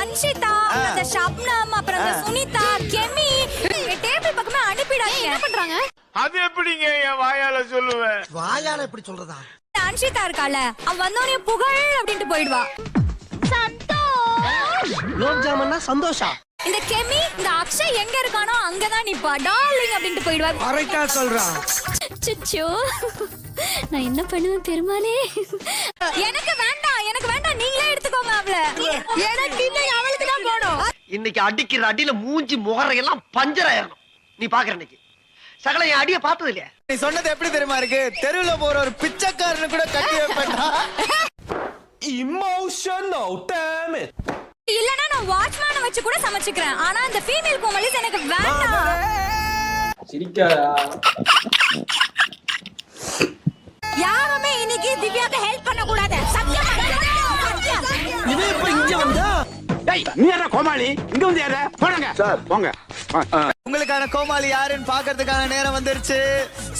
அன்ஷிதா, அந்த ஷப்னம், அப்புறம் அந்த சுனிதா, கெமி டேபிள் பக்கமே அனுப்பிடாதீங்க. என்ன பண்றாங்க? அது எப்படிங்க என் வாயால சொல்லுவேன்? வாயால எப்படி சொல்றதா? அன்ஷிதா இருக்கால, அவ வந்தோனே புகழ் அப்படின்ட்டு போயிடுவா. சந்தோஷ் குலோப் ஜாமுன்னா சந்தோஷா. இந்த கெமி, இந்த அக்ஷய் எங்க இருக்கானோ அங்கதான் நிப்பா. டார்லிங் அப்படின்ட்டு போயிடுவா. கரெக்டா சொல்றான். சுச்சோ, நான் என்ன பண்ணுவேன் பெருமாளே. எனக்கு வேண்டாம், எனக்கு வேண்டாம், நீங்களே எடுத்துக்கோங்க அவள. எனக்கு இன்னைக்கு அவளுக்கு தான் போணும். இன்னைக்கு அடிக்கிற அடியில மூஞ்சி முகரையெல்லாம் பஞ்சர் ஆயிரணும். நீ பாக்குற இன்னைக்கு சகல என் அடிய பார்த்தது இல்லையா? நீ சொன்னது எப்படி தெரியுமா இருக்கு? தெருவுல போற ஒரு பிச்சைக்காரனு கூட கட்டி வைப்பேன்டா. Emotional, damn it. இல்லனா நான் வாட்ச்மேனை வச்சு கூட சமைச்சுக்கிறேன். ஆனா அந்த ஃபீமேல் கோமாளிஸ் எனக்கு வேண்டாம். சிரிக்காதா? யாருமே இன்னைக்கு திவ்யாக்கு ஹெல்ப் பண்ண கூடாது. சத்தியமா இது இப்ப இங்க வந்தா? டேய், நீ என்ன கோமாளி? இங்க வந்து யார? போங்க சார், போங்க. உங்களுக்கான கோமாளி யாருன்னு பாக்குறதுக்கான நேரம் வந்துருச்சு.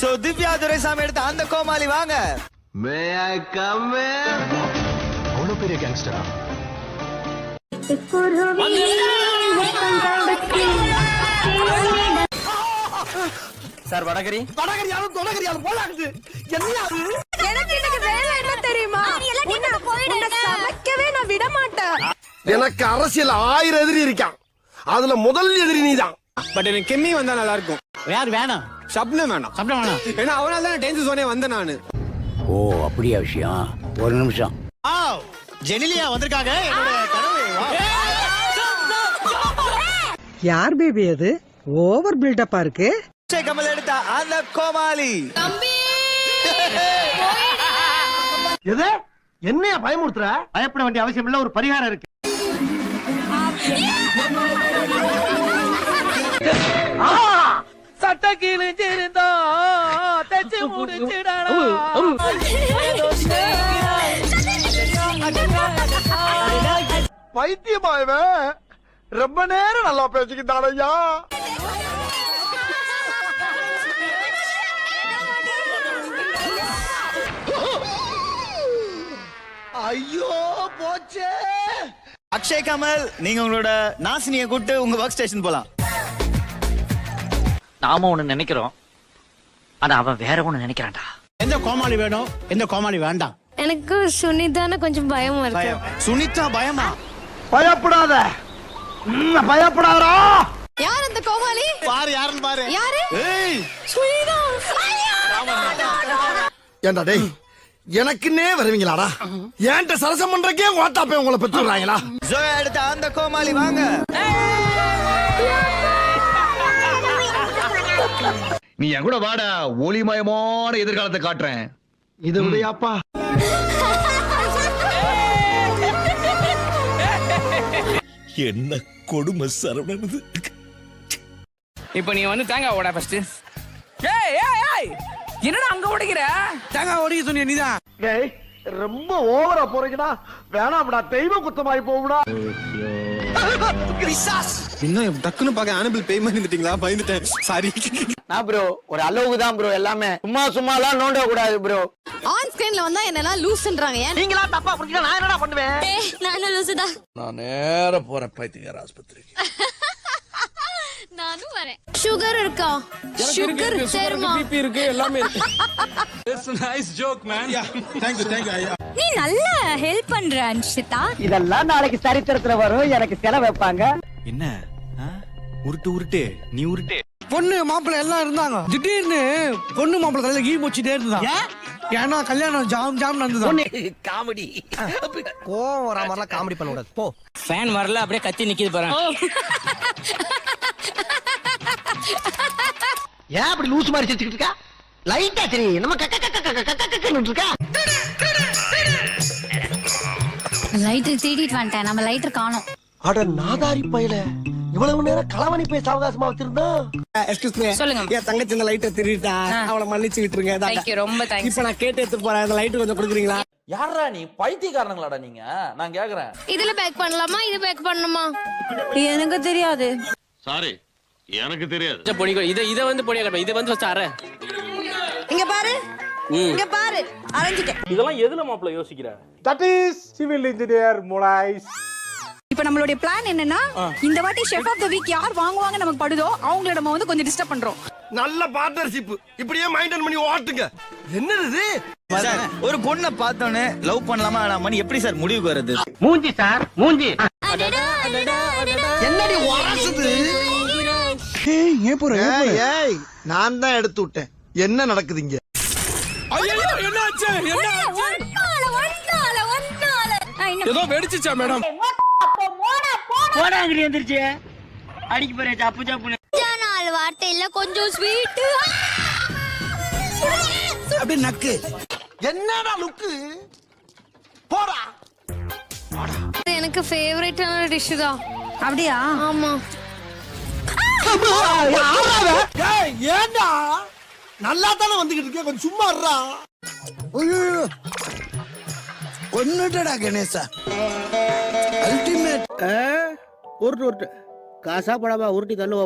சோ திவ்யா துரைசாமி எடுத்த அந்த கோமாளி வாங்க. மே ஐ கம் இன்? அவ்வளவு பெரிய கேங்ஸ்டரா? சார் வடகரி தொடகரியாலும் போலாகுது. என்ன அது? எனக்கு இன்னைக்கு வேலை என்ன தெரியுமா? உன்னை சமைக்கவே நான் விட மாட்டேன். எனக்கு அரசியல் 1000 எதிரி இருக்கான். அதுல முதல் எதிரி நீதான். பட் எனக்கு கெம்மி வந்தா நல்லா இருக்கும். யார் வேணாம்? ஷப்னம் வேணாம். சாப்பிட வேணாம். ஏன்னா அவனால தான் டென்ஸ் சோனே வந்தேன் நானு. ஓ அப்படியா விஷயம்? ஒரு நிமிஷம். ஜெனிலியா வந்திருக்காங்க. என்னோட கனவு. யார் பேபி அது? ஓவர் பில்டப்பா இருக்கு. அக்ஷய் கமல் எடுத்த அந்த கோமாளி. எது? என்னைய பயமுறுத்துற? பயப்பட வேண்டிய அவசியம் இல்ல, ஒரு பரிகாரம் இருக்கு. சட்ட கிழிஞ்சிருந்தா தச்சு முடிச்சிடணும். பைத்தியமாயவே ரொம்ப நேரம் நல்லா பேசிக்கிட்டான் ஐயா. ஐயோ போச்சே. அக்ஷய் கமல், நீங்க உங்களோட நாசினிய கூட்டு உங்க ஒர்க் ஸ்டேஷன் போலாம். நாம ஒண்ணு நினைக்கிறோம், ஆனா அவன் வேற ஒண்ணு நினைக்கிறான்டா. எந்த கோமாளி வேணும், எந்த கோமாளி வேண்டாம்? எனக்கு சுனிதான கொஞ்சம் பயமா இருக்கு. சுனிதா பயமா? பயப்படாத, பயப்படாதா. யார் அந்த கோமாளி? பாரு யாருன்னு பாரு. யாரு? ஏய் சுனிதா. ஏண்டா டேய், எனக்குன்னே வருவீங்களாடா? ஏன்ட்ட சரசம் பண்றக்கே ஓட்டாப்பே உங்களை பெற்றுறாங்களா? ஜோயா எடுத்த அந்த கோமாளி வாங்க. நீ என் கூட வாடா, ஒளிமயமான எதிர்காலத்தை காட்டுறேன். இது உடையாப்பா. என்ன கொடுமை சரவணது. இப்ப நீ வந்து தேங்காய் ஓட ஃபர்ஸ்ட். ஏய் ஏய் ஏய், என்னடா அங்க ஓடிக்கிற? தேங்காய் ஓடிக்க சொன்னியா நீதான்? டேய், ரொம்ப ஓவரா போறீங்கடா. வேணாம்டா, தெய்வ குத்தமாய் போகுடா. இன்னும் டக்குன்னு பார்க்க ஆனபிள் பேய் மாதிரி இருந்துட்டீங்களா? பயந்துட்டேன், சாரி. நான் ப்ரோ ஒரு அளவுக்கு தான் ப்ரோ, எல்லாமே சும்மாலாம் நோண்ட கூடாது ப்ரோ. ஆன் ஸ்கிரீன்ல வந்தா என்னலாம் லூஸ்ன்றாங்க. ஏன் நீங்களா தப்பா புரிஞ்சுக்க நான் என்னடா பண்ணுவேன்? நானும் லூசுதான். நான் நேரா போறேன் பைத்தியக்கார ஆஸ்பத்திரிக்கு. நானும் வரேன். சுகர் இருக்கா? சுகர் தெரியுமா? பிபி இருக்கு, எல்லாமே இருக்கு. நீ நல்ல ஹெல்ப் பண்ற அன்ஷிதா. இதெல்லாம் நாளைக்கு சரித்திரத்துல வரும். எனக்கு செலவு வைப்பாங்க. என்ன உருட்டு உருட்டு நீ உருட்டு. பொண்ணு மாப்பிள்ளை எல்லாம் இருந்தாங்க. திடீர்னு பொண்ணு மாப்பிள்ளை தலையில கீ போச்சுட்டே இருந்தாங்க. ஏன்னா கல்யாணம் ஜாம் ஜாம் நடந்தது. காமெடி. கோவம் வரா மாதிரிலாம் காமெடி பண்ண கூடாது. போ. ஃபேன் வரல, அப்படியே கத்தி நிக்கிது பாரு. ஏன் அப்படி லூஸ் மாதிரி சிரிச்சுக்கிட்டு இருக்கா? லைட்டா சரி, நம்ம இருக்கா. லைட்டர் தேடிட்டு வந்துட்டேன். நம்ம லைட்டர் காணோம். அட நாதாரி பையல, இவ்வளவு நேரம் களவணி பேச அவகாசமா வச்சிருந்தா. Excuse me. சொல்லுங்க. என் தங்கச்சி இந்த லைட்டை திருடிட்டா. அவளை மன்னிச்சு விட்டுருங்க. Thank you, ரொம்ப தேங்க்ஸ். இப்ப நான் கேட்டு எடுத்து போறேன். அந்த லைட் கொஞ்சம் கொடுக்குறீங்களா? யாரா நீ? பைத்தியக்காரங்களாடா நீங்க? நான் கேக்குறேன். இதுல பேக் பண்ணலாமா? இது பேக் பண்ணணுமா? எனக்கு தெரியாது. சாரி, எனக்கு தெரியாது. இத வந்து பொடியா கட்ட. இத வந்து ஃபர்ஸ்ட் அரை. இங்க பாரு, இங்க பாரு, அரைஞ்சிட்டேன். இதெல்லாம் எதுல மாப்ள யோசிக்கிற? That is civil engineer Mulais. இப்ப நம்மளுடைய பிளான் என்னன்னா இந்த வாட்டி ஷெஃப் ஆஃப் தி வீக் யார் வாங்குவாங்க நமக்கு படுதோ அவங்கள நம்ம வந்து கொஞ்சம் டிஸ்டர்ப் பண்றோம். நல்ல பார்ட்னர்ஷிப் இப்படியே மெயின்டைன் பண்ணி ஓட்டுங்க. என்னது சார் ஒரு பொண்ணை பார்த்தோன்னே லவ் பண்ணலாமா வேணாமான்னு எப்படி சார் முடிவுக்கு வருது? மூஞ்சி சார் மூஞ்சி. என்னடி உரசுது? ஏய் நான் தான் எடுத்து விட்டேன். என்ன நடக்குது இங்க? என்னாச்சு ஏதோ வெடிச்சுச்சா மேடம்? போடாங்கடி எந்திரிச்சு அடிக்க போறேன் சப்பு சப்புன்னு. நாலு வார்த்தையில கொஞ்சம் ஸ்வீட். அப்படியே நக்கு. என்னடா லுக்கு? போடா. எனக்கு ஃபேவரட்டான டிஷ் தான். அப்படியா? ஆமா. ஏய் ஏண்டா நல்லா தானே வந்துகிட்டு இருக்கே, கொஞ்சம் சும்மா இருடா. ஒன்னுட்டடா கணேசா. அல்டிமேட். உருட்டு காசா படமா உருட்டி தள்ளுவா.